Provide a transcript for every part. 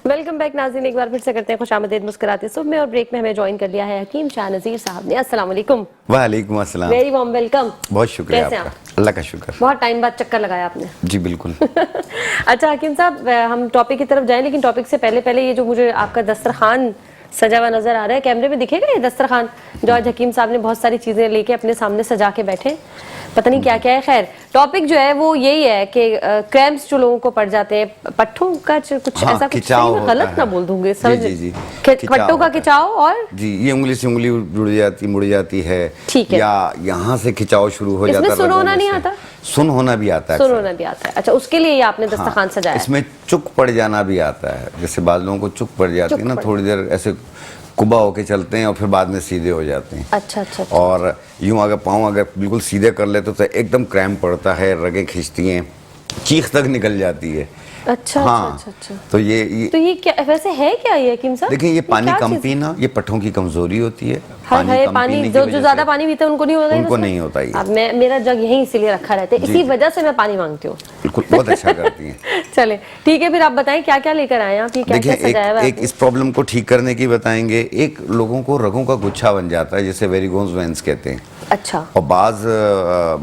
Welcome back नाज़रीन, एक बार फिर से करते हैं खुशामदीद मुस्कुराते सुबह में। और ब्रेक में हमें ज्वाइन कर लिया है हकीम शाह नज़ीर साहब ने। अस्सलाम वालेकुम। वालेकुम अस्सलाम। Very warm welcome. बहुत शुक्रिया कैसे आपका। आप? अल्लाह का शुक्र। बहुत टाइम बाद चक्कर लगाया आपने। जी बिल्कुल। अच्छा हकीम साहब, हम टॉपिक की तरफ जाएं, लेकिन टॉपिक से पहले ये जो मुझे आपका दस्तरखान सजा हुआ नजर आ रहा है, कैमरे में दिखेगा ये दस्तरखान जो आज हकीम साहब ने बहुत सारी चीजें लेके अपने सामने सजा के बैठे, पता नहीं क्या क्या है। खैर, टॉपिक जो है वो यही है कि क्रैम्प्स जो लोगों को पड़ जाते हैं, पट्ठों का कुछ ऐसा कुछ सही में गलत ना बोल दूंगे, समझ जी पट्टों का खिंचाव और जी ये उंगली से उंगली मुड़ जाती है, ठीक है, या यहाँ से खिंचाव शुरू हो जाता है। इसमें सुन होना नहीं आता? सुन होना भी आता है। सुन होना भी आता है। अच्छा, उसके लिए ये आपने दस्तरखान सजाया है। इसमें चुक पड़ जाना भी आता है, जैसे बाद लोगों को चुक पड़ जाती है ना, थोड़ी देर ऐसे कुबा होके चलते हैं और फिर बाद में सीधे हो जाते हैं। अच्छा अच्छा। और यूं अगर पाँव अगर बिल्कुल सीधे कर लेते तो एकदम क्रैम्प पड़ता है, रगें खींचती हैं, चीख तक निकल जाती है। अच्छा हाँ, अच्छा अच्छा। तो ये क्या वैसे है क्या ये हकीम साहब? देखिए, ये पानी कम पीना, ये पट्ठों की कमजोरी होती है। पानी जो ज्यादा पानी पीते हैं उनको नहीं होता, उनको नहीं होता ये। अब मेरा जग यहीं इसीलिए रखा रहता है, इसी वजह से मैं पानी मांगती हूँ। बिल्कुल, बहुत अच्छा करती हैं। चले ठीक है, फिर आप बताएं क्या क्या लेकर आए आप? देखिए, एक इस प्रॉब्लम को ठीक करने की बताएंगे। एक लोगों को रगों का गुच्छा बन जाता है, जिसे वेरिकोज वेन्स कहते हैं। अच्छा। और बाज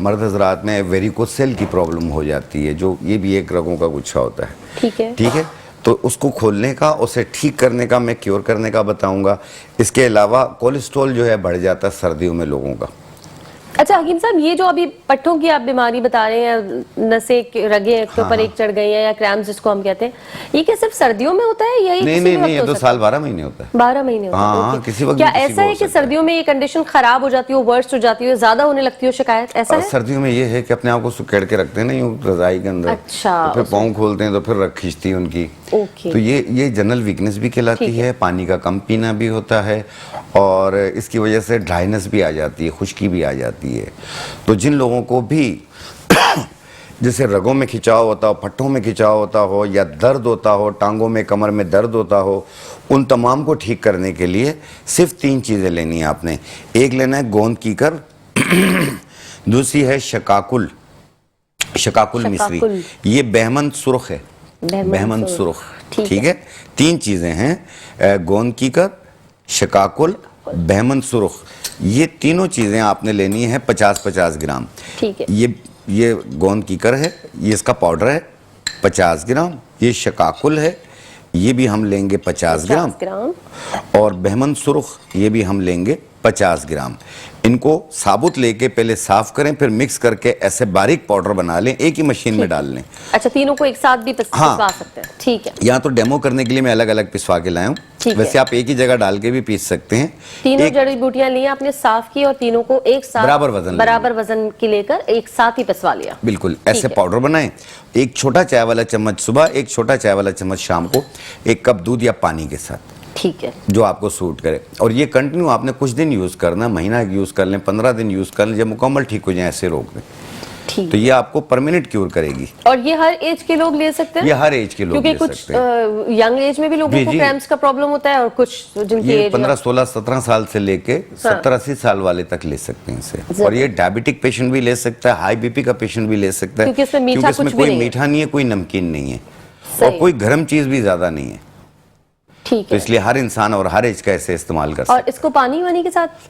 मर्द हजरात में वेरिकोसेल की प्रॉब्लम हो जाती है, जो ये भी एक रगों का गुच्छा होता है। ठीक है, ठीक है। तो उसको खोलने का, उसे ठीक करने का, मैं क्योर करने का बताऊंगा। इसके अलावा कोलेस्ट्रॉल जो है बढ़ जाता है सर्दियों में लोगों का। अच्छा हकीम साहब, ये जो अभी पट्ठों की आप बीमारी बता रहे हैं, नसें रगे के ऊपर एक चढ़ गई है या क्रैम्प्स जिसको हम कहते हैं, ये क्या सिर्फ सर्दियों में होता है या नहीं, ये तो साल 12 महीने होता है। 12 महीने होता है। हाँ, किसी वक्त क्या ऐसा है कि सर्दियों में ये कंडीशन खराब हो जाती है, वर्स्ट हो जाती है, ज्यादा होने लगती है शिकायत, ऐसा है? सर्दियों में ये है कि अपने आप को सुकेड़ के रखते हैं ना यूं रजाई के अंदर। अच्छा। तो फिर पाँव खोलते हैं तो फिर रग खींचती है उनकी। तो ये जनरल वीकनेस भी कहलाती है। पानी का कम पीना भी होता है, और इसकी वजह से ड्राइनेस भी आ जाती है, खुश्की भी आ जाती है। तो जिन लोगों को भी जैसे रगों में खिंचाव होता हो, पट्टों में खिंचाव होता हो, या दर्द होता हो, टांगों में, कमर में दर्द होता हो, उन तमाम को ठीक करने के लिए सिर्फ 3 चीज़ें लेनी है आपने। एक लेना है गोंद कीकर, दूसरी है शकाकुल मिश्री, ये बहमन सुर्ख है, बहमन सुर्ख। ठीक है, 3 चीज़ें हैं, गोंद कीकर, शकाकुल, बहमन सुर्ख। ये तीनों चीज़ें आपने लेनी है 50-50 ग्राम। ठीक है। ये गोंद कीकर है, ये इसका पाउडर है 50 ग्राम। ये शकाकुल है, ये भी हम लेंगे 50 ग्राम। और बहमन सुर्ख ये भी हम लेंगे 50 ग्राम। इनको साबुत लेके पहले साफ करें, फिर मिक्स करके ऐसे बारीक पाउडर बना लें, एक ही मशीन में डाल लें। अच्छा, तीनों को एक साथ भी पिसवा सकते हैं? ठीक है। यहाँ तो डेमो करने के लिए मैं अलग अलग पिसवा के लाया हूँ, वैसे आप एक ही जगह डाल के भी पीस सकते हैं। तीनों जड़ी बूटियां ली आपने, साफ की, और तीनों को एक साथ बराबर वजन की लेकर एक साथ ही पिसवा लिया। बिल्कुल, ऐसे पाउडर बनाएं। एक छोटा चाय वाला चम्मच सुबह, एक छोटा चाय वाला चम्मच शाम को, 1 कप दूध या पानी के साथ। ठीक है, जो आपको सूट करे। और ये कंटिन्यू आपने कुछ दिन यूज करना, महीना यूज कर लें, 15 दिन यूज कर लें, जब मुकम्मल ठीक हो जाए ऐसे रोक दें। तो ये आपको परमानेंट क्योर करेगी। और ये हर एज के लोग ले सकते हैं? ये हर एज के लोग ले सकते हैं, क्योंकि कुछ यंग एज में भी लोगों को क्रैम्प्स का प्रॉब्लम होता है, और कुछ जिनकी एज 15, 16, 17 साल से लेके 70-80 साल वाले तक ले सकते हैं इसे। और ये डायबिटिक पेशेंट भी ले सकता है, हाई बीपी का पेशेंट भी ले सकता है, क्योंकि इसमें कोई मीठा नहीं है, कोई नमकीन नहीं है, और कोई गर्म चीज भी ज्यादा नहीं है। ठीक तो इसलिए हर इंसान और हर एज का ऐसे इस्तेमाल कर सकते हैं। और इसको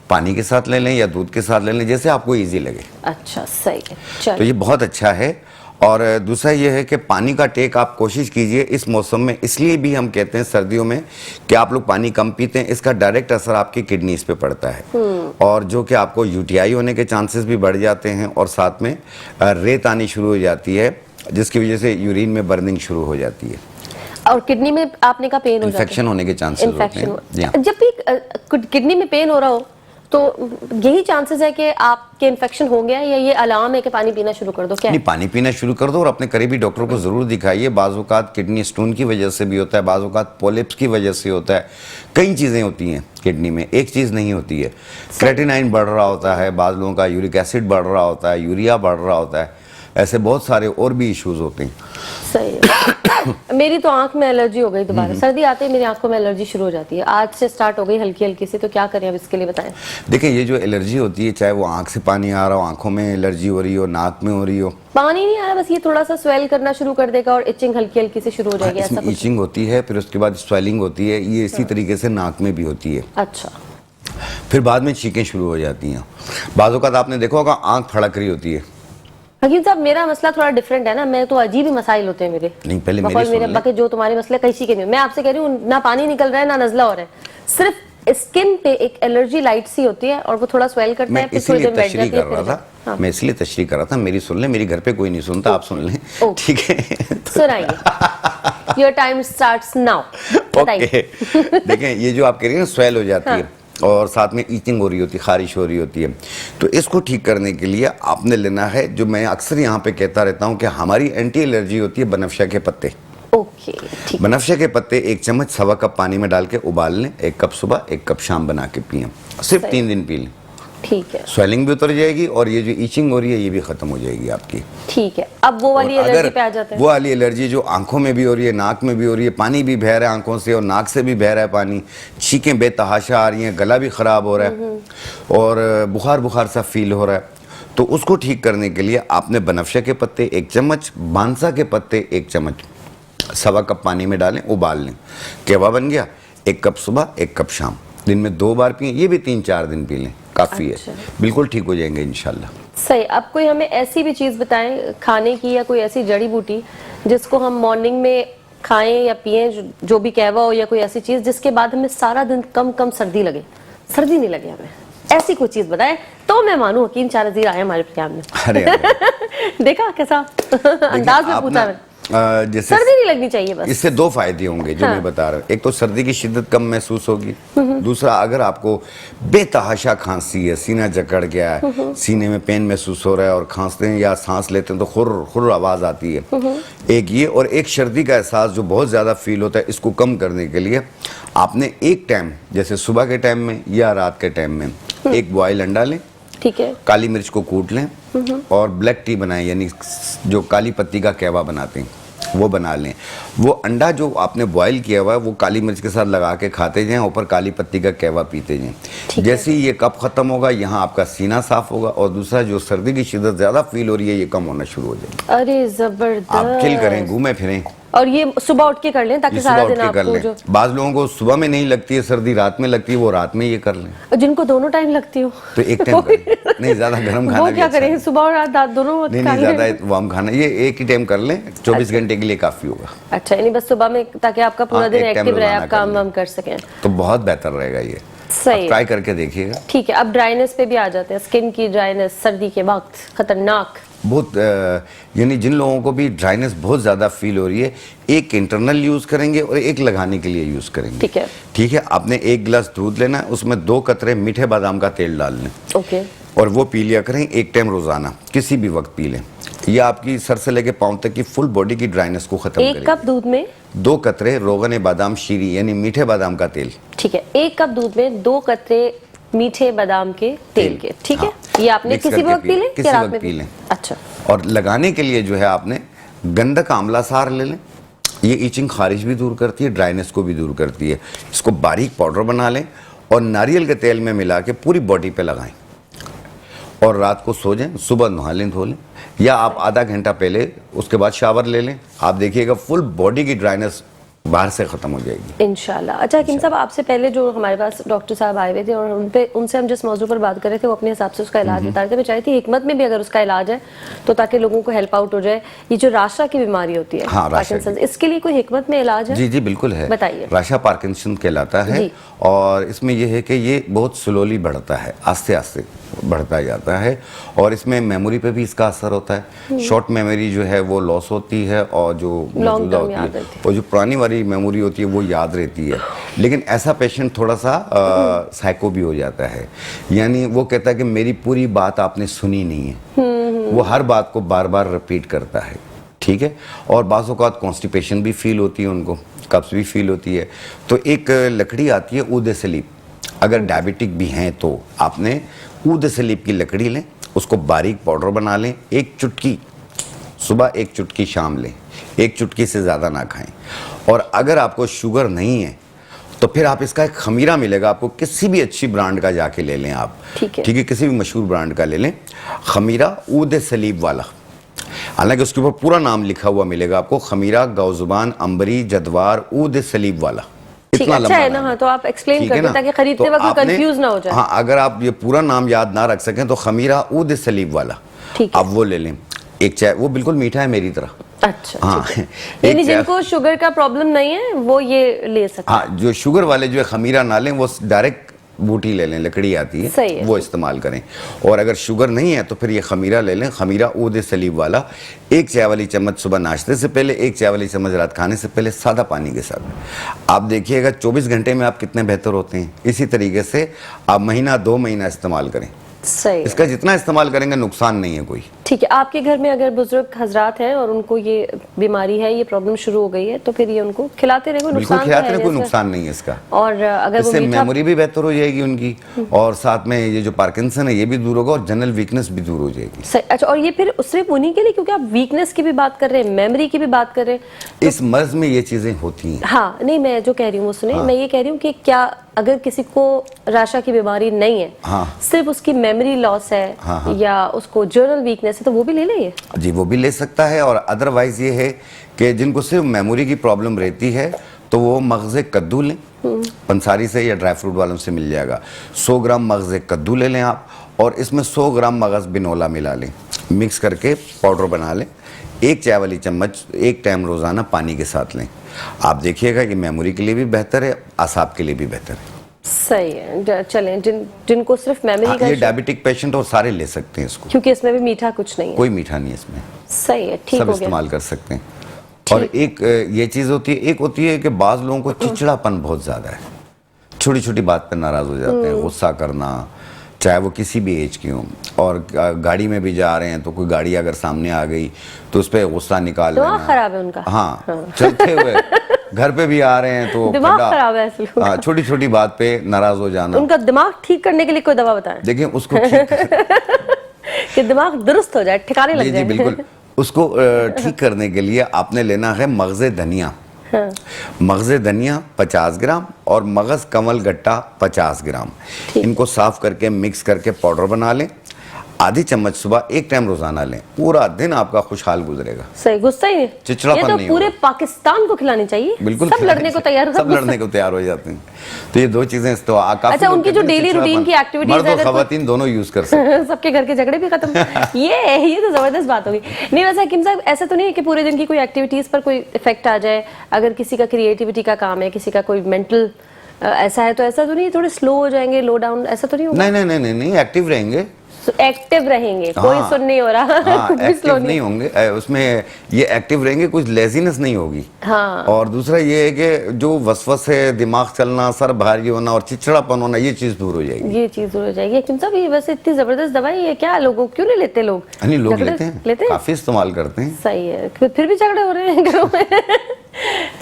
पानी के साथ ले लें या दूध के साथ ले लें, जैसे आपको इजी लगे। अच्छा, सही है। तो ये बहुत अच्छा है। और दूसरा ये है कि पानी का टेक आप कोशिश कीजिए इस मौसम में। इसलिए भी हम कहते हैं सर्दियों में कि आप लोग पानी कम पीते हैं, इसका डायरेक्ट असर आपकी किडनीज पे पड़ता है, और जो कि आपको यूटीआई होने के चांसेस भी बढ़ जाते हैं, और साथ में रेत आनी शुरू हो जाती है, जिसकी वजह से यूरिन में बर्निंग शुरू हो जाती है, और किडनी में आपने का पेन हो जाता है, इन्फेक्शन होने के चांसेस होते हैं। जब भी किडनी में पेन हो रहा हो तो यही चांसेस है कि आपके इन्फेक्शन हो गया, या ये अलार्म है कि पानी पीना शुरू कर दो? क्या नहीं, पानी पीना शुरू कर दो, और अपने करीबी डॉक्टर को जरूर दिखाइए। बाज़-औक़ात किडनी स्टोन की वजह से भी होता है, बाज़-औक़ात पॉलिप्स की वजह से होता है, कई चीज़ें होती हैं किडनी में, एक चीज़ नहीं होती है। क्रेटिनाइन बढ़ रहा होता है, बाज़ लोगों का यूरिक एसिड बढ़ रहा होता है, यूरिया बढ़ रहा होता है, ऐसे बहुत सारे और भी इश्यूज होते हैं। सही है। मेरी तो आंख में एलर्जी हो गई दोबारा, सर्दी आते ही मेरी आंखों में एलर्जी शुरू हो जाती है, आज से स्टार्ट हो गई हल्की हल्की सी, तो क्या करें अब इसके लिए बताएं। देखिए ये जो एलर्जी होती है, चाहे वो आंख से पानी आ रहा हो, आंखों में एलर्जी हो रही हो, नाक में हो रही हो, पानी नहीं आ रहा, बस ये थोड़ा सा स्वेल करना शुरू कर देगा और इचिंग हल्की हल्की से शुरू हो जाएगी, ऐसा इसमें कुछ? इचिंग होती है, फिर उसके बाद स्वेलिंग होती है, ये इसी तरीके से नाक में भी होती है। अच्छा। फिर बाद में छींकें शुरू हो जाती हैं। बाज़ औक़ात आपने देखा होगा आंख फड़क रही होती है। हकीम साहब मेरा मसला थोड़ा डिफरेंट है ना, मैं तो अजीब ही मसाइल होते हैं मेरे। नहीं, पहले मेरी बकौल सुन मेरे ले। अब्बा के जो तुम्हारे मसले किसी के नहीं, मैं आपसे कह रही हूँ ना पानी निकल रहा है ना नजला हो रहा है, सिर्फ स्किन पे एक एलर्जी लाइट सी होती है और वो थोड़ा स्वेल करता है, मैं फिर थोड़ी इसलिए देर बैठ तशरीह जाती है, कर रहा फिर था। हाँ। मैं इसलिए तशरीह कर रहा था, मेरी सुन ले, मेरी घर पे कोई नहीं सुनता, आप सुन लें, ठीक है? सुनाइए। Your time starts now. Okay. देखें ये जो आप कह रही हैं स्वेल हो जाती है और साथ में ईचिंग हो रही होती है, खारिश हो रही होती है, तो इसको ठीक करने के लिए आपने लेना है, जो मैं अक्सर यहाँ पे कहता रहता हूँ कि हमारी एंटी एलर्जी होती है बनफशा के पत्ते। ओके, ठीक। बनफशा के पत्ते 1 चम्मच 1.25 कप पानी में डाल के उबाल लें, 1 कप सुबह 1 कप शाम बना के पिएं, सिर्फ 3 दिन पी लें, ठीक है। स्वेलिंग भी उतर जाएगी और ये जो ईचिंग हो रही है ये भी खत्म हो जाएगी आपकी। ठीक है, अब वो वाली और एलर्जी पे आ जाते हैं। वो वाली एलर्जी जो आंखों में भी हो रही है, नाक में भी हो रही है, पानी भी बह रहा है आंखों से और नाक से भी बह रहा है पानी, छींकें बेतहाशा आ रही हैं, गला भी खराब हो रहा है और बुखार बुखार सा फील हो रहा है, तो उसको ठीक करने के लिए आपने बनफशा के पत्ते 1 चम्मच, बांसा के पत्ते 1 चम्मच 1.25 कप पानी में डालें, उबाल लें, केवा बन गया, 1 कप सुबह 1 कप शाम, दिन में 2 बार पिए, ये भी 3-4 दिन पी लें, काफ़ी अच्छा। है, बिल्कुल ठीक हो जाएंगे इंशाल्लाह। सही। अब कोई हमें ऐसी भी चीज़ बताएं खाने की, या कोई ऐसी जड़ी बूटी जिसको हम मॉर्निंग में खाएं या पिएं, जो भी कहवा हो या कोई ऐसी चीज़ जिसके बाद हमें सारा दिन कम कम सर्दी लगे, सर्दी नहीं लगे हमें, ऐसी कोई चीज़ बताएं तो मैं मानूं हकीम चार नज़ीर आए हमारे प्रोग्राम में। अरे देखा कैसा अंदाज में पूछा मैं। जैसे सर्दी नहीं लगनी चाहिए बस। इससे 2 फायदे होंगे जो हाँ। मैं बता रहा हूँ, एक तो सर्दी की शिद्दत कम महसूस होगी, दूसरा अगर आपको बेतहाशा खांसी है, सीना जकड़ गया है, सीने में पेन महसूस हो रहा है और खांसते हैं या सांस लेते हैं तो खुर खुर आवाज़ आती है, एक ये, और एक सर्दी का एहसास जो बहुत ज़्यादा फील होता है, इसको कम करने के लिए आपने एक टाइम जैसे सुबह के टाइम में या रात के टाइम में 1 बॉयल अंडा लें, ठीक है, काली मिर्च को कूट लें और ब्लैक टी बनाएं, यानी जो काली पत्ती का कहवा बनाते हैं वो बना लें। वो अंडा जो आपने बॉयल किया हुआ है वो काली मिर्च के साथ लगा के खाते जाएं, ऊपर काली पत्ती का कहवा पीते जाएं। जैसे ही ये कफ खत्म होगा, यहाँ आपका सीना साफ होगा और दूसरा जो सर्दी की शिद्दत ज़्यादा फील हो रही है ये कम होना शुरू हो जाएगी। अरे जबरदस्त। आप चिल करें, घूमें फिरें, और ये सुबह उठ के कर लें ताकि सारा दिन आपको जो बाज़ लोगों को सुबह में नहीं लगती है सर्दी, रात में लगती है, वो रात में ये कर लें। जिनको दोनों टाइम लगती हो तो एक टाइम करें, नहीं ज़्यादा गर्म खाना वो भी क्या अच्छा करें, है। सुबह और रात दोनों वक्त नहीं खा लें। ज़्यादा वार्म खाना, ये एक ही टाइम कर लें, 24 घंटे के लिए काफ़ी होगा। अच्छा, यानी बस सुबह में, ताकि आपका पूरा हाँ, दिन एक टाइम एक्टिव रहे, रोजाना आप कर काम लें। वाम कर सकें। तो बहुत बेहतर रहेगा ये, सही। ट्राई करके देखिएगा। ठीक है, अब ड्राइनेस पे भी आ जाते हैं, स्किन की ड्राइनेस सर्दी के वक्त खतरनाक। बहुत यानी जिन लोगों को भी ड्राइनेस बहुत ज़्यादा फील हो रही है, एक इंटरनल यूज़ करेंगे और एक लगाने के लिए यूज़ करेंगे। ठीक है, ठीक है, आपने 1 गिलास दूध लेना है, उसमें 2 कतरे मीठे बादाम का तेल डाल लें ओके, और वो पी लिया करें एक टाइम रोज़ाना, किसी भी वक्त पी लें। ये आपकी सर से लेके पाँव तक की फुल बॉडी की ड्राइनेस को ख़त्म 1 कप दूध में 2 कतरे रोगन बादाम शीरी यानी मीठे बादाम का तेल। ठीक है, 1 कप दूध में 2 कतरे मीठे बादाम के तेल के। ठीक है, ये आपने मिक्स किसी भी करके वक्त पी लें किसी या रात वक्त में पी लें। अच्छा, और लगाने के लिए जो है आपने गंधक आंवला सार ले लें, ये ईचिंग खारिश भी दूर करती है, ड्राइनेस को भी दूर करती है। इसको बारीक पाउडर बना लें और नारियल के तेल में मिला के पूरी बॉडी पे लगाएं और रात को सो जाएं, सुबह नहा लें, धो लें, या आप आधा घंटा पहले उसके बाद शावर ले लें, आप देखिएगा फुल बॉडी की ड्राइनेस बाहर से खत्म हो जाएगी इंशाल्लाह। अच्छा हकीम साहब, आपसे पहले जो हमारे पास डॉक्टर साहब आए हुए थे और उनसे हम जिस मौजू पर बात कर रहे थे वो अपने हिसाब से उसका इलाज बता रहे थे। मैं चाहती थी हिकमत में भी अगर उसका इलाज है तो ताकि लोगों को हेल्प आउट हो जाए। ये जो राशा की बीमारी होती है, हाँ, राशा पार्किंसन, इसके लिए कोई हिकमत में इलाज है? जी जी बिल्कुल है, बताइए। राशा पार्किंसन कहलाता है जी। और इसमें यह है कि ये बहुत स्लोली बढ़ता है, आस्ते आस्ते बढ़ता जाता है और इसमें मेमोरी पे भी इसका असर होता है। शॉर्ट मेमोरी जो है वो लॉस होती है और जो मौजूदा होती है और जो पुरानी वाली मेमोरी होती है वो याद रहती है। लेकिन ऐसा पेशेंट थोड़ा सा साइको भी हो जाता है, यानी वो कहता है कि मेरी पूरी बात आपने सुनी नहीं है, वो हर बात को बार बार रिपीट करता है। ठीक है, और बाज़ औक़ात कॉन्स्टिपेशन भी फील होती है उनको, कब्ज़ भी फील होती है। तो एक लकड़ी आती है ऊद सलीब, अगर डायबिटिक भी हैं तो आपने ऊद सलीब की लकड़ी लें, उसको बारीक पाउडर बना लें, 1 चुटकी सुबह 1 चुटकी शाम लें, 1 चुटकी से ज़्यादा ना खाएं। और अगर आपको शुगर नहीं है तो फिर आप इसका एक खमीरा मिलेगा आपको, किसी भी अच्छी ब्रांड का जाके ले लें आप, ठीक है, किसी भी मशहूर ब्रांड का ले लें, खमीरा ऊद सलीब वाला। हालांकि उसके ऊपर पूरा नाम लिखा हुआ मिलेगा आपको, खमीरा गौजुबान अंबरी जदवार ऊद सलीब वाला। इतना अच्छा है ना। नाम हाँ, तो आप एक्सप्लेन कर दें ताकि खरीदते तो वक्त आपने- कंफ्यूज ना हो जाए। हाँ, अगर आप ये पूरा नाम याद ना रख सकें तो खमीरा ऊद सलीब वाला आप वो ले लें। एक चाय, वो बिल्कुल मीठा है मेरी तरह। अच्छा, हाँ, यानी जिनको शुगर का प्रॉब्लम नहीं है वो ये ले सकते हैं। हाँ, जो शुगर वाले जो है खमीरा ना लें, वो डायरेक्ट बूटी ले लें, लकड़ी आती है, सही है, वो इस्तेमाल करें। और अगर शुगर नहीं है तो फिर ये खमीरा ले लें, खमीरा ऊद सलीब वाला। 1 चाय वाली चम्मच सुबह नाश्ते से पहले, 1 चाय वाली चम्मच रात खाने से पहले, सादा पानी के साथ। आप देखिएगा 24 घंटे में आप कितने बेहतर होते हैं। इसी तरीके से आप महीना 2 महीना इस्तेमाल करें। सही है। इसका जितना इस्तेमाल करेंगे नुकसान नहीं है कोई। ठीक है, आपके घर में अगर बुजुर्ग हजरात हैं और उनको ये बीमारी है, ये प्रॉब्लम शुरू हो गई है, तो फिर ये उनको खिलाते रहे, कोई बिल्कुल नुकसान खिलाते रहे, तो है कोई जैसे- नुकसान नहीं है इसका। और अगर वो इससे मीठा मेमोरी भी बेहतर हो जाएगी उनकी, और साथ में ये जो पार्किंसन है ये भी दूर होगा, और जनरल वीकनेस भी दूर हो जाएगी। सही। अच्छा, और ये फिर सिर्फ उन्हीं के लिए, क्योंकि आप वीकनेस की भी बात कर रहे हैं, मेमोरी की भी बात कर रहे हैं। इस मर्ज में ये चीजें होती हैं। हाँ, नहीं, मैं जो कह रही हूँ वो सुने। मैं ये कह रही हूँ कि क्या अगर किसी को राशा की बीमारी नहीं है, हाँ। सिर्फ उसकी मेमोरी लॉस है, हाँ। या उसको जर्नल वीकनेस है, तो वो भी ले ले? जी, वो भी ले सकता है। और अदरवाइज ये है कि जिनको सिर्फ मेमोरी की प्रॉब्लम रहती है तो वो मगज़े कद्दू लें, पंसारी से या ड्राई फ्रूट वालों से मिल जाएगा। 100 ग्राम मगज़े कद्दू ले लें आप, और इसमें 100 ग्राम मगज़ बिनोला मिला लें, मिक्स करके पाउडर बना लें। 1 चाय वाली चम्मच 1 टाइम रोज़ाना पानी के साथ लें। आप देखिएगा ये मेमोरी के लिए भी बेहतर है, आसाब के लिए भी बेहतर है। सही है। चलें, जिनको सिर्फ मेमोरी का ये डायबिटिक पेशेंट और सारे ले सकते हैं इसको, क्योंकि इसमें भी मीठा कुछ नहीं है। कोई मीठा नहीं है इसमें, सही है, ठीक सब हो गया। इस्तेमाल कर सकते हैं। और एक ये चीज़ होती है, एक होती है कि बाज़ लोगों को चिड़चिड़ापन बहुत ज़्यादा है, छोटी छोटी बात पर नाराज़ हो जाते हैं, गुस्सा करना, चाहे वो किसी भी एज की हो। और गाड़ी में भी जा रहे हैं तो कोई गाड़ी अगर सामने आ गई तो उस पर गुस्सा निकाल दिमाग लेना। खराब है उनका। हाँ, चलते हुए घर पे भी आ रहे हैं तो दिमाग खराब है ऐसे लोगों का। हाँ, छोटी छोटी बात पे नाराज़ हो जाना। उनका दिमाग ठीक करने के लिए कोई दवा बताएं देखिए उसको ठीक कि दिमाग दुरुस्त हो जाए, ठिकाने लग जी जाए। बिल्कुल। उसको ठीक करने के लिए आपने लेना है मगज़े धनिया। हाँ। मगज़े धनिया 50 ग्राम और मगज़ कमल गट्टा 50 ग्राम। इनको साफ करके मिक्स करके पाउडर बना लें। आधी चम्मच सुबह 1 टाइम रोजाना लें, पूरा दिन आपका खुशहाल गुजरेगा। सही, गुस्सा ही नहीं। चिड़चिड़ापन ये तो नहीं पूरे होगा। पाकिस्तान को खिलानी चाहिए। बिल्कुल सब लड़ने को तैयार सब लड़ने को तैयार हो जाते हैं। तो ये 2 चीजें तो काफी अच्छा, लोग उनकी कहते जो हैं डेली चिड़चिड़ापन, रूटीन की एक्टिविटीज मर्द और खवातीन दोनों यूज कर सकते हैं। सबके घर के झगड़े भी खत्म। ये तो जबरदस्त बात होगी। नहीं, वैसे हकीम साहब, ऐसा तो नहीं है कि पूरे दिन की कोई एक्टिविटीज पर कोई इफेक्ट आ जाए? अगर किसी का क्रिएटिविटी का काम है, किसी का कोई मेंटल ऐसा है, तो ऐसा तो नहीं थोड़े स्लो हो जाएंगे, लो डाउन, ऐसा तो नहीं होगा? नहीं, एक्टिव रहेंगे, एक्टिव रहेंगे। कोई हाँ, सुन नहीं हो रहा। हाँ, कुछ भी एक्टिव slow नहीं होंगे उसमें, ये एक्टिव रहेंगे, कुछ लेजीनेस नहीं होगी। हाँ। और दूसरा ये है कि जो वसवस है, दिमाग चलना, सर भारी होना और चिड़चिड़ापन होना, ये चीज दूर हो जाएगी। ये चीज दूर हो जाएगी। हकीम साहब, ये वैसे इतनी जबरदस्त दवाई है, क्या लोगों क्यों नहीं लेते लोग? नहीं, लोग झगड़े- लेते हैं, काफी इस्तेमाल करते हैं। सही है, फिर भी झगड़े हो रहे हैं घरों में।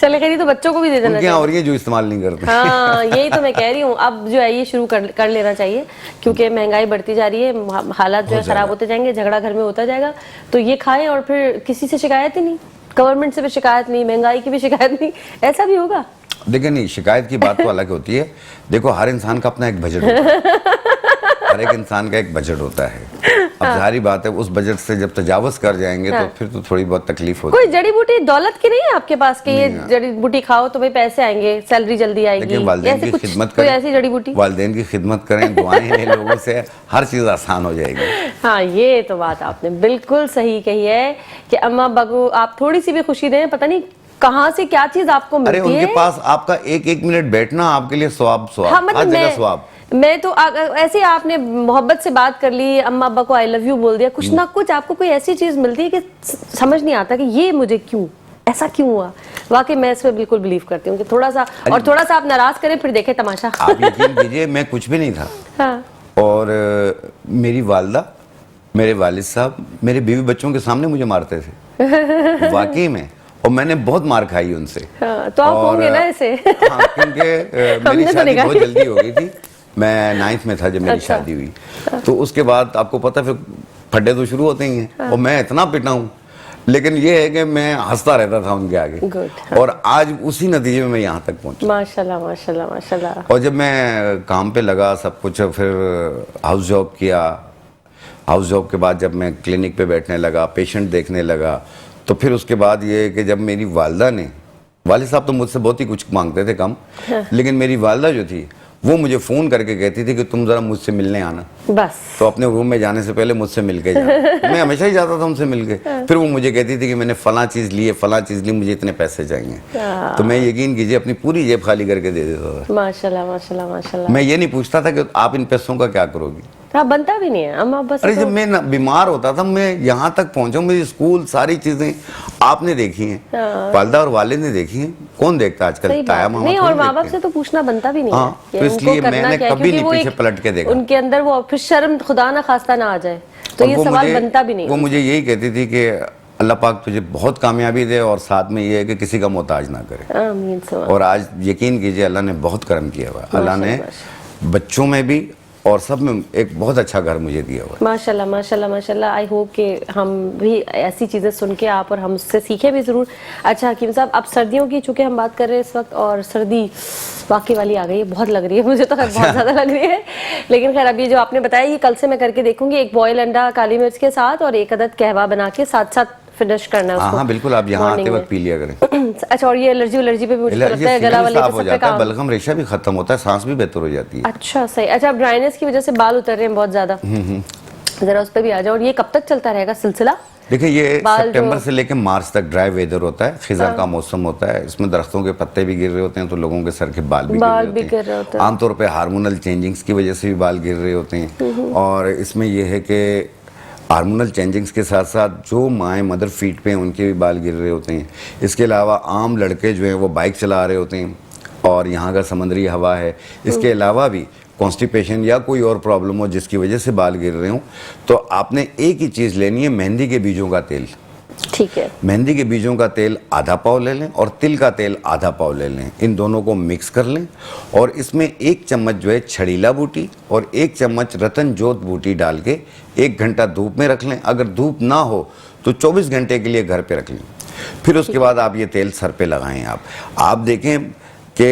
चले खैर, तो बच्चों को भी दे देना उनके यहाँ चाहिए। और ये जो इस्तेमाल नहीं करते। हाँ, यही तो मैं कह रही हूँ। अब जो है ये शुरू कर लेना चाहिए, क्योंकि महंगाई बढ़ती जा रही है, हालात जो है खराब होते जाएंगे, झगड़ा घर में होता जाएगा। तो ये खाएं और फिर किसी से शिकायत ही नहीं, गवर्नमेंट से भी शिकायत नहीं, महंगाई की भी शिकायत नहीं, ऐसा भी होगा? देखिए, नहीं, शिकायत की बात तो अलग होती है। देखो, हर इंसान का अपना एक बजट होता है। हर एक इंसान का एक बजट होता है। अब जाहिर बात है, उस बजट से जब तजावुज कर जाएंगे तो फिर तो थोड़ी बहुत तकलीफ होती है। कोई जड़ी बूटी दौलत की नहीं है आपके पास कि ये जड़ी बूटी खाओ तो भाई पैसे आएंगे, सैलरी जल्दी आएगी? लेकिन वालिदैन ऐसे की कुछ खिदमत कोई करें, ऐसी जड़ी बूटी? वालिदैन की खिदमत करें, दुआएं लें लोगों से, हर चीज आसान हो जाएगी। हाँ, ये तो बात आपने बिल्कुल सही कही है कि अम्मा अब्बा को आप थोड़ी सी भी खुशी दें, पता नहीं कहाँ से क्या चीज आपको अरे मिलती है। उनके पास आपका एक मिनट बैठना आपके लिए स्वाब, हाँ, मतलब हर जगह स्वाब। मैं तो ऐसे ही आपने मोहब्बत से बात कर ली, अम्मा अब्बा को आई लव यू बोल दिया, कुछ ना कुछ आपको कोई ऐसी चीज मिलती है कि समझ नहीं आता कि ये मुझे क्यों, ऐसा क्यों हुआ। वाकई मैं इसमें बिल्कुल बिलीव करती हूँ कि थोड़ा सा आप नाराज करें, फिर देखें तमाशा। आप यकीन कीजिए, मैं कुछ भी नहीं था। हाँ। और मेरी वालदा, मेरे वालिद साहब मेरे बीवी बच्चों के सामने मुझे मारते थे, वाकई में। और मैंने बहुत मार खाई उनसे। हाँ, तो आप होंगे ना ऐसे। हाँ, क्योंकि मेरी तो शादी निकाली। बहुत जल्दी हो गई थी। मैं 9th में था जब मेरी अच्छा। शादी हुई। तो उसके बाद आपको पता, फिर फड्डे तो शुरू होते ही हैं। और मैं इतना पिटा हूँ, लेकिन ये है कि मैं हंसता रहता था उनके आगे। Good, और आज उसी नतीजे में मैं यहाँ तक पहुंचा। माशाल्लाह माशाल्लाह माशाल्लाह। और जब मैं काम पे लगा सब कुछ, फिर हाउस जॉब किया, हाउस जॉब के बाद जब मैं क्लिनिक पे बैठने लगा, पेशेंट देखने लगा, तो फिर उसके बाद ये कि जब मेरी वालदा ने, वालिद साहब तो मुझसे बहुत ही कुछ मांगते थे कम, लेकिन मेरी वालदा जो थी वो मुझे फ़ोन करके कहती थी कि तुम ज़रा मुझसे मिलने आना। बस तो अपने रूम में जाने से पहले मुझसे मिल के जाना। मैं हमेशा ही जाता था उनसे मिल के। फिर वो मुझे कहती थी कि मैंने फलां चीज़ ली है, फलां चीज़ ली, मुझे इतने पैसे चाहिए। तो मैं यकीन कीजिए अपनी पूरी जेब खाली करके दे देता था। माशाल्लाह माशाल्लाह माशाल्लाह। मैं ये नहीं पूछता था कि आप इन पैसों का क्या करोगी। हाँ, बनता भी नहीं है हम, आप बस अरे जब मैं बीमार होता था, मैं यहाँ तक पहुंचा, मेरी स्कूल सारी चीजें आपने देखी हैं, वालिदा और वालिद ने देखी हैं। कौन देखता आजकल? सही ताया बात मामा नहीं, थोड़ी और माँ बाप देखते से हैं। तो पूछना बनता भी नहीं हाँ, है। तो उनको इसलिए करना मैंने क्या है, कभी क्योंकि नहीं वो पीछे एक पलट के देखा। उनके अंदर वो फिर शर्म खुदा ना खास्ता ना आ जाए, तो और ये वो सवाल मुझे- बनता भी नहीं। वो मुझे यही कहती थी कि अल्लाह पाक तुझे बहुत कामयाबी दे और साथ में ये है कि किसी का मोहताज ना करे। आमीन सुमा। और आज यकीन कीजिए अल्लाह ने बहुत करम किया हुआ है। अल्लाह ने बच्चों में भी और सब में एक बहुत अच्छा घर मुझे दिया हुआ है। माशाल्लाह माशाल्लाह माशाल्लाह। आई होप कि हम भी ऐसी चीज़ें सुन के आप और हम उससे सीखे भी ज़रूर। अच्छा हकीम साहब, अब सर्दियों की चूँकि हम बात कर रहे हैं इस वक्त, और सर्दी वाकई वाली आ गई है, बहुत लग रही है मुझे तो, खैर बहुत ज़्यादा लग रही है। लेकिन खैर अभी जो आपने बताया ये कल से मैं करके देखूंगी। एक बॉयल अंडा काली मिर्च के साथ और एक अदद कहवा बना के साथ साथ फिनिश करना है उसको। हाँ बिल्कुल, आप यहाँ आते वक्त पी लिया करें। अच्छा, और ये एलर्जी पे भी मुझे लगता है गला वाले साफ हो जाता है, बलगम रेशा भी खत्म होता है, सांस भी बेहतर हो जाती है। अच्छा सही। अच्छा, अब ड्राइनेस की वजह से बाल उतर रहे हैं बहुत ज्यादा, जरा उस पर भी आ जाओ। और ये कब तक चलता रहेगा सिलसिला? देखिए ये सितंबर से लेकर मार्च तक ड्राई वेदर होता है, खिजा का मौसम होता है। इसमें दरख्तों के पत्ते भी गिर रहे होते हैं, तो लोगों के सर के बाल भी गिर रहे होते हैं। आमतौर पे हार्मोनल चेंजिंग्स की वजह से भी बाल गिर रहे होते हैं। और इसमें यह है कि हार्मोनल चेंजिंग्स के साथ साथ जो माएँ मदर फीट पे हैं उनके भी बाल गिर रहे होते हैं। इसके अलावा आम लड़के जो हैं वो बाइक चला रहे होते हैं और यहाँ का समुद्री हवा है। इसके अलावा भी कॉन्स्टिपेशन या कोई और प्रॉब्लम हो जिसकी वजह से बाल गिर रहे हों, तो आपने एक ही चीज़ लेनी है, मेहंदी के बीजों का तेल। ठीक है। मेहंदी के बीजों का तेल आधा पाव ले लें और तिल का तेल आधा पाव ले लें। इन दोनों को मिक्स कर लें और इसमें 1 चम्मच जो है छड़ीला बूटी और 1 चम्मच रतन जोत बूटी डाल के 1 घंटा धूप में रख लें। अगर धूप ना हो तो 24 घंटे के लिए घर पे रख लें। फिर उसके बाद आप ये तेल सर पे लगाएं। आप देखें कि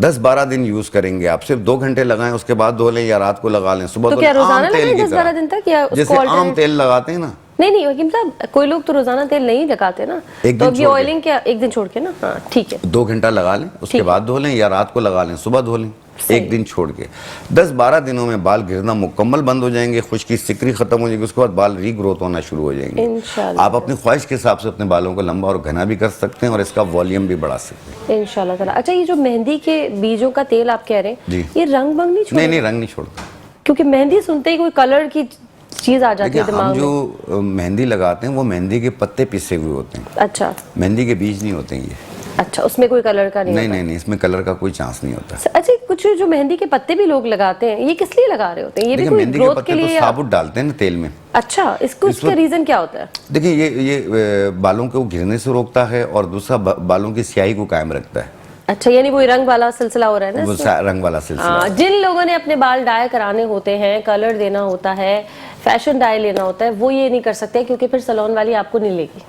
10-12 दिन यूज करेंगे। आप सिर्फ 2 घंटे लगाएं, उसके बाद धो लें या रात को लगा लें, सुबह तो धो क्या लें। रोजाना आम तेल लगाएं की 10-12 तरह, दिन तक, या उसको जैसे आम alternate? तेल लगाते हैं ना। नहीं हकीम साहब, कोई लोग तो रोजाना तेल नहीं लगाते ना, एक तो दिन अब ये छोड़ के। ऑयलिंग क्या एक दिन छोड़ के ना? हाँ ठीक है। 2 घंटा लगा लें, उसके बाद धो लें या रात को लगा लें, सुबह धो लें, एक दिन छोड़ के। 10-12 दिनों में बाल गिरना मुकम्मल बंद हो जाएंगे, खुश्की सिकरी खत्म हो जाएगी, उसके बाद बाल रीग्रोथ होना शुरू हो जाएंगे। इंशाल्लाह आप अपनी ख्वाहिश के हिसाब से अपने बालों को लंबा और घना भी कर सकते हैं और इसका वॉल्यूम भी बढ़ा सकते हैं इंशाल्लाह ताला। अच्छा, ये जो मेहंदी के बीजों का तेल आप कह रहे हैं, जी। ये रंग बंग नहीं छोड़ता? नहीं, रंग नहीं छोड़ता। क्योंकि मेहंदी सुनते ही कोई कलर की चीज आ जाती देखिए है दिमाग हम में। जो मेहंदी लगाते हैं वो मेहंदी के पत्ते पिसे हुए होते हैं, अच्छा मेहंदी के बीज नहीं होते हैं ये। अच्छा, उसमें कोई कलर का नहीं नहीं होता? नहीं नहीं, इसमें कलर का कोई चांस नहीं होता। अच्छा, कुछ जो मेहंदी के पत्ते भी लोग लगाते हैं, ये किस लिए लगा रहे होते हैं? ये भी देखिए कोई मेहंदी के ग्रोथ पत्ते के तो लिए साबुत डालते हैं ना तेल में। अच्छा, इसका रीजन क्या होता है? देखिए ये बालों को गिरने से रोकता है और दूसरा बालों की स्याही को कायम रखता है। अच्छा, यानी वो रंग वाला सिलसिला हो रहा है ना वो इसमें? रंग वाला सिलसिला। हाँ, जिन लोगों ने अपने बाल डाई कराने होते हैं, कलर देना होता है, फैशन डाई लेना होता है, वो ये नहीं कर सकते क्योंकि फिर सैलून वाली आपको नहीं लेगी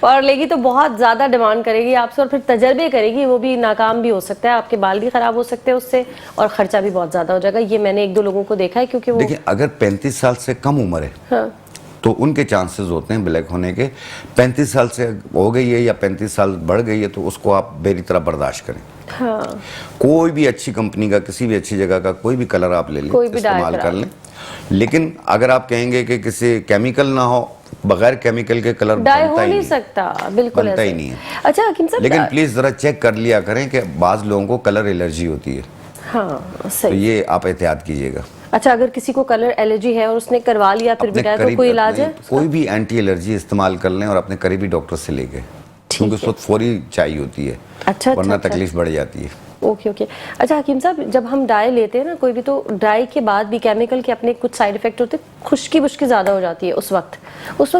और लेगी तो बहुत ज्यादा डिमांड करेगी आपसे और फिर तजर्बे करेगी, वो भी नाकाम भी हो सकता है, आपके बाल भी खराब हो सकते हैं उससे और खर्चा भी बहुत ज्यादा हो जाएगा। ये मैंने 1-2 लोगों को देखा है क्योंकि वो देखिए अगर 35 साल से कम उम्र है, हाँ, तो उनके चांसेस होते हैं ब्लैक होने के। 35 साल से हो गई है या 35 साल बढ़ गई है तो उसको आप मेरी तरह बर्दाश्त करें। हाँ, कोई भी अच्छी कंपनी का, किसी भी अच्छी जगह का कोई भी कलर आप ले लें, कोई भी इस्तेमाल डाई कर लें। लेकिन अगर आप कहेंगे कि किसी केमिकल ना हो, बगैर केमिकल के कलर डाई हो बनता ही नहीं नहीं, सकता, बिल्कुल बनता ऐसे। ही नहीं है। अच्छा हकीम साहब, लेकिन प्लीज जरा चेक कर लिया करें कि बाज लोगों को कलर एलर्जी होती है, हाँ तो सही। ये आप एहतियात कीजिएगा। अच्छा, अगर किसी को कलर एलर्जी है और उसने करवा लिया फिर भी अपने तो कोई इलाज है? कोई भी एंटी एलर्जी इस्तेमाल कर लें और अपने करीबी डॉक्टर से लेके, क्योंकि उसको फौरी चाहिए होती है। अच्छा, वरना अच्छा, तकलीफ बढ़ जाती है। Okay okay. अच्छा हकीम साहब, जब हम डाई लेते हैं ना कोई भी, तो डाई के बाद भी केमिकल के अपने कुछ साइड इफेक्ट होते हैं, खुश्की बुश्की ज़्यादा हो जाती है उस वक्त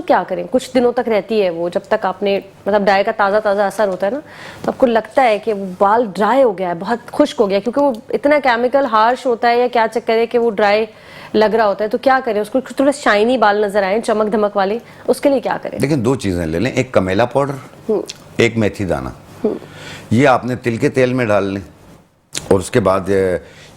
क्या करें? कुछ दिनों तक रहती है वो, जब तक आपने मतलब डाई का ताज़ा ताज़ा असर होता है ना, तो आपको लगता है कि वो बाल ड्राई हो गया है, बहुत खुश्क हो गया, क्योंकि वो इतना केमिकल हार्श होता है या क्या चक्कर है कि वो ड्राई लग रहा होता है, तो क्या करें उसको थोड़े शाइनी बाल नजर आए, चमक धमक वाले, उसके लिए क्या करें? देखिए, दो चीज़ें ले लें, एक कमेला पाउडर, एक मेथी दाना। ये आपने तिल के तेल में डाल लें, और उसके बाद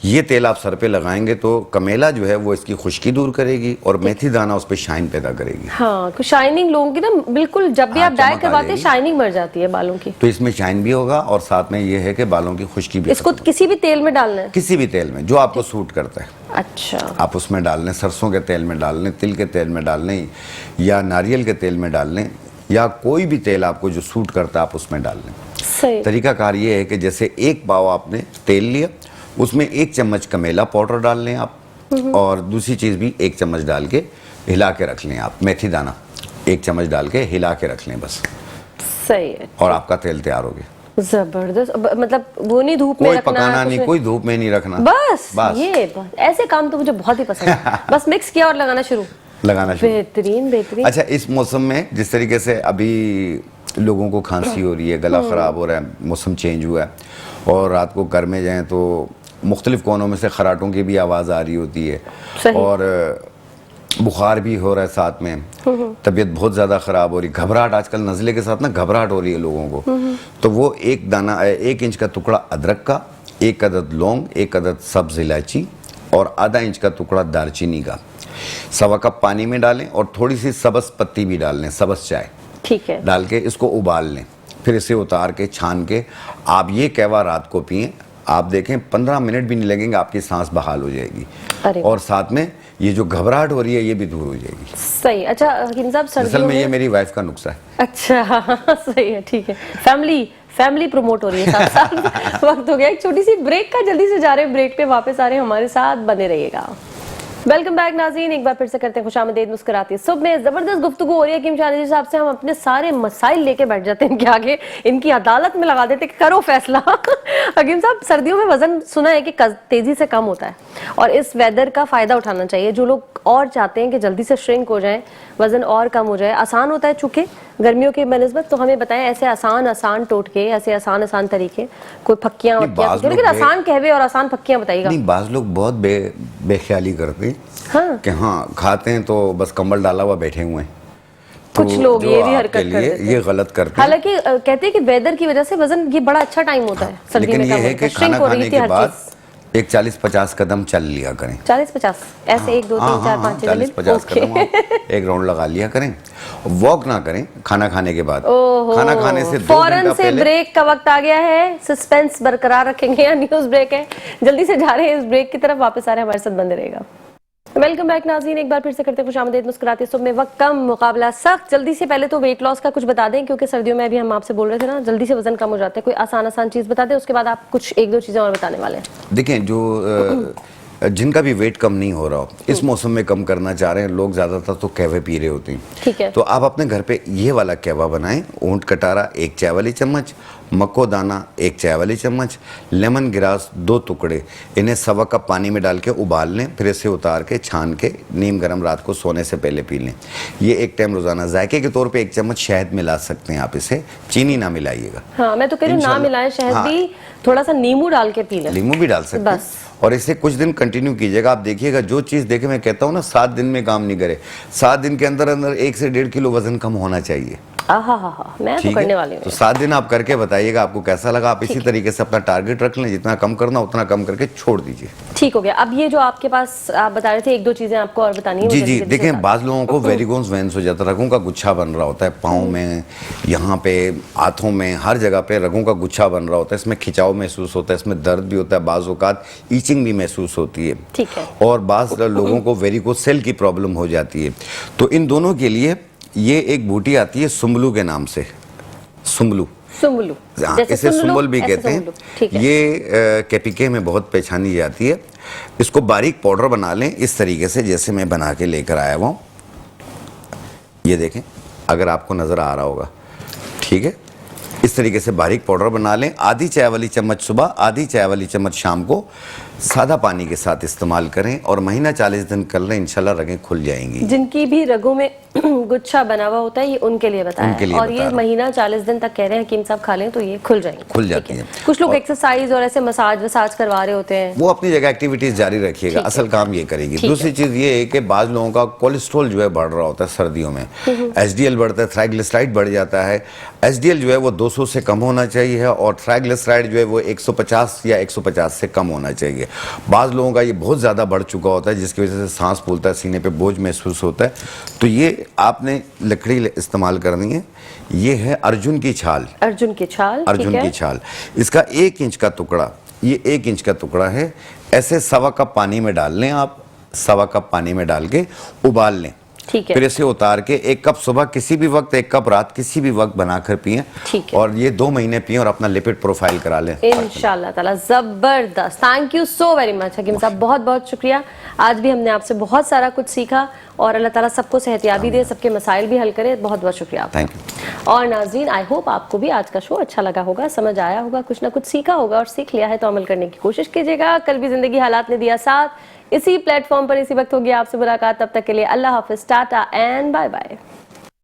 ये तेल आप सर पे लगाएंगे तो कमेला जो है वो इसकी खुश्की दूर करेगी और मेथी दाना उस पर शाइन पैदा करेगी। हाँ, कुछ शाइनिंग लोगों की ना, बिल्कुल जब भी आप डाई करवाते हैं शाइनिंग मर जाती है बालों की, तो इसमें शाइन भी होगा और साथ में ये है कि बालों की खुश्की भी। इसको किसी भी तेल में डालना है? किसी भी तेल में जो आपको सूट करता है। अच्छा, आप उसमें डाल लें, सरसों के तेल में डाल लें, तिल के तेल में डाल लें, या नारियल के तेल में डाल लें, या कोई भी तेल आपको जो सूट करता है आप उसमें डाल लें। सही। तरीकाकार ये है कि जैसे एक पाव आपने तेल लिया, उसमें 1 चम्मच कमेला पाउडर डाल लें आप, और दूसरी चीज़ भी 1 चम्मच डाल के हिला के रख लें आप, मेथी दाना 1 चम्मच डाल के हिला के रख लें बस। सही है। और आपका तेल तैयार हो गया। जबरदस्त। मतलब वो नहीं धूप में कोई रखना, पकाना नहीं, कोई धूप में नहीं रखना, बस। ऐसे काम तो मुझे बहुत ही पसंद है। बस मिक्स किया और लगाना शुरू। बेहतरीन बेहतरीन। अच्छा, इस मौसम में जिस तरीके से अभी लोगों को खांसी हो रही है, गला ख़राब हो रहा है, मौसम चेंज हुआ है, और रात को घर में जाएं तो मुख्तलिफ कोनों में से खराटों की भी आवाज़ आ रही होती है, और बुखार भी हो रहा है साथ में, तबीयत बहुत ज़्यादा ख़राब हो रही, घबराहट, आजकल नज़ले के साथ ना घबराहट हो रही है लोगों को, तो वो 1 इंच का टुकड़ा अदरक का, 1 अदद लौंग, 1 अदद सब्ज़ इलायची और आधा इंच का टुकड़ा दालचीनी का 1.25 कप पानी में डालें, और थोड़ी सी सब्ज़ पत्ती भी डाल लें, सब्ज़ चाय, ठीक है, डाल के इसको उबाल लें, फिर इसे उतार के छान के आप ये कहवा रात को पिएं। आप देखें 15 मिनट भी नहीं लगेंगे, आपकी सांस बहाल हो जाएगी, और साथ में ये जो घबराहट हो रही है ये भी दूर हो जाएगी। सही। अच्छा हकीम साहब, असल में ये मेरी वाइफ का नुस्खा है। अच्छा सही है, ठीक है। फैमिली प्रमोट हो रही है साथ साथ। वक्त हो गया एक छोटी सी ब्रेक का, जल्दी से जा रहे हैं ब्रेक पे, वापस आ रहे हैं, हमारे साथ बने रहिएगा। वेलकम बैक नाज़रीन, एक बार फिर से करते हैं खुशामदीद मुस्कुराती सुबह में। जबरदस्त गुफ्तगू हो रही है हकीम शाहनवाज साहब से, हम अपने सारे मसाइल लेके बैठ जाते हैं इनके आगे, इनकी अदालत में लगा देते हैं कि करो फैसला। हकीम साहब, सर्दियों में वजन सुना है कि तेजी से कम होता है, और इस वेदर का फायदा उठाना चाहिए। जो लोग और चाहते हैं कि जल्दी से श्रिंक हो जाए, वजन और कम हो जाए, आसान होता है चूंकि गर्मियों के बनस्बत, तो हमें बताएं ऐसे आसान टोटके, ऐसे आसान तरीके, कोई फक्कियां, लेकिन आसान कहवे और आसान फक्कियां बताइएगा। नहीं, बाज़ लोग बहुत बेख्याली करते हैं, हाँ, कि हाँ खाते हैं तो बस कंबल डाला हुआ बैठे हुए हैं। कुछ लोग ये भी हरकत करते हैं, ये गलत करते हैं। हालांकि कहते हैं कि वेदर की वजह से वजन, ये बड़ा अच्छा टाइम होता है सर्दी में, लेकिन ये है कि खाना खाने के बाद एक 40-50 कदम चल लिया करें। 40-50 ऐसे, 1 2 3 4 5 40-50 कदम एक राउंड लगा लिया करें। वॉक ना करें खाना खाने के बाद, खाना खाने से 2 घंटा फौरन से ब्रेक का वक्त आ गया है। सस्पेंस बरकरार रखेंगे या न्यूज ब्रेक है, जल्दी से जा रहे हैं इस ब्रेक की तरफ, वापस आ रहे हैं, हमारे साथ बंदे रहेगा। वेलकम बैक नाज़रीन, एक बार फिर से करते हैं खुशामदीद मुस्कुराते सुबह में। वक्त कम, मुकाबला सख्त। जल्दी से पहले तो वेट लॉस का कुछ बता दें, क्योंकि सर्दियों में अभी हम आपसे बोल रहे थे ना, जल्दी से वजन कम हो जाता है। कोई आसान चीज बता दें, उसके बाद आप कुछ 1-2 चीजें और बताने वाले हैं। देखें, जो जिनका भी वेट कम नहीं हो रहा हो, इस मौसम में कम करना चाह रहे हैं लोग, ज्यादातर तो कहवे पी रहे होते हैं, ठीक है, तो आप अपने घर पे ये वाला कहवा बनाएं। ऊंट कटारा 1 चाय वाली चम्मच, मक्को दाना 1 चाय वाली चम्मच, लेमन ग्रास 2 टुकड़े, इन्हें 1.25 कप पानी में डाल के उबाल लें, फिर इसे उतार के छान के नीम गर्म रात को सोने से पहले पी लें। ये 1 टाइम रोजाना। जायके के तौर पे 1 चम्मच शहद मिला सकते हैं आप, इसे चीनी ना मिलाइएगा। हाँ, मैं तो कह रही हूँ ना मिलाएं शहद, हाँ, भी थोड़ा सा नींबू डाल के पी लें। नींबू भी डाल सकते हैं, और इसे कुछ दिन कंटिन्यू कीजिएगा। आप देखिएगा, जो चीज़ देखे, मैं कहता हूँ ना 7 दिन में काम नहीं करे, 7 दिन के अंदर 1 से 1.5 किलो वजन कम होना चाहिए। मैं तो करने वाली हूँ। तो 7 दिन आप करके बताइएगा आपको कैसा लगा। आप इसी तरीके से अपना टारगेट रख लें, जितना कम करना उतना कम करके छोड़ दीजिए। ठीक हो गया। अब ये जो आपके पास आप बता रहे थे, 1-2 चीजें आपको और बतानी है। जी, देखें, बाज़ लोगों को वेरिगोन्स वेन्स हो जाता है, रगों का गुच्छा बन रहा होता है पाँव में, यहाँ पे हाथों में, हर जगह पे रगों का गुच्छा बन रहा होता है। इसमें खिंचाव महसूस होता है, इसमें दर्द भी होता है, बाज़ औक़ात ईचिंग भी महसूस होती है, ठीक है, और बाज़ लोगों को वेरिकोस सेल की प्रॉब्लम हो जाती है। तो इन दोनों के लिए ये एक बूटी आती है सुम्बलू के नाम से, सुम्बलू, हाँ, इसे सुम्बल भी कहते हैं। ये केपिके में बहुत पहचानी जाती है। इसको बारीक पाउडर बना लें इस तरीके से, जैसे मैं बना के लेकर आया हुआ हूँ। ये देखें, अगर आपको नज़र आ रहा होगा, ठीक है। इस तरीके से बारीक पाउडर बना लें। आधी चाय वाली चम्मच सुबह, आधी चाय वाली चम्मच शाम को सादा पानी के साथ इस्तेमाल करें और महीना 40 दिन कर लें, इंशाल्लाह रगें खुल जाएंगी। जिनकी भी रगों में गुच्छा बना हुआ होता है, ये उनके लिए बताया उनके लिए और बता ये रहा महीना 40 दिन तक कह रहे हैं हकीम साहब खा लें तो ये खुल जाएंगे, खुल जाती है। कुछ लोग एक्सरसाइज और ऐसे मसाज वसाज करवा रहे होते हैं, वो अपनी जगह एक्टिविटीज जारी रखिएगा, असल काम ये करेगी। दूसरी चीज ये है कि बाज लोगों का कोलेस्ट्रॉल जो है बढ़ रहा होता है सर्दियों में, एचडीएल बढ़ता है, ट्राइग्लिसराइड बढ़ जाता है। एचडीएल जो है वो 200 से कम होना चाहिए और ट्राइग्लिसराइड जो है वो 150 या 150 से कम होना चाहिए। बाज लोगों का ये बहुत ज़्यादा बढ़ चुका होता है जिसकी वजह से सांस फूलता है, सीने पे बोझ महसूस होता है। तो ये आपने लकड़ी इस्तेमाल करनी है। ये है अर्जुन की छाल, अर्जुन की छाल, अर्जुन की छाल। इसका 1 इंच का टुकड़ा, ये 1 इंच का टुकड़ा है। ऐसे 1.25 कप पानी में डाल लें आप, 1.25 कप पानी में डाल के उबाल लें। ठीक है। फिर इसे उतार के 1 कप सुबह किसी भी वक्त, 1 कप रात किसी भी वक्त बनाकर पिएं। ठीक है। और ये 2 महीने पिएं और अपना लिपिड प्रोफाइल करा लें इंशाल्लाह ताला। जबरदस्त, thank you so very much Hakeem साहब, बहुत बहुत शुक्रिया। आज भी हमने आपसे बहुत सारा कुछ सीखा और अल्लाह ताला सबको सेहतियाबी दे, सबके मसाइल भी हल करे। बहुत बहुत शुक्रिया आपका। Thank you. और नाज़रीन, आई होप आपको भी आज का शो अच्छा लगा होगा, समझ आया होगा, कुछ ना कुछ सीखा होगा और सीख लिया है तो अमल करने की कोशिश कीजिएगा। कल भी जिंदगी हालात ने दिया साथ, इसी प्लेटफॉर्म पर इसी वक्त होगी आपसे मुलाकात। तब तक के लिए अल्लाह हाफिज, टाटा एंड बाय बाय।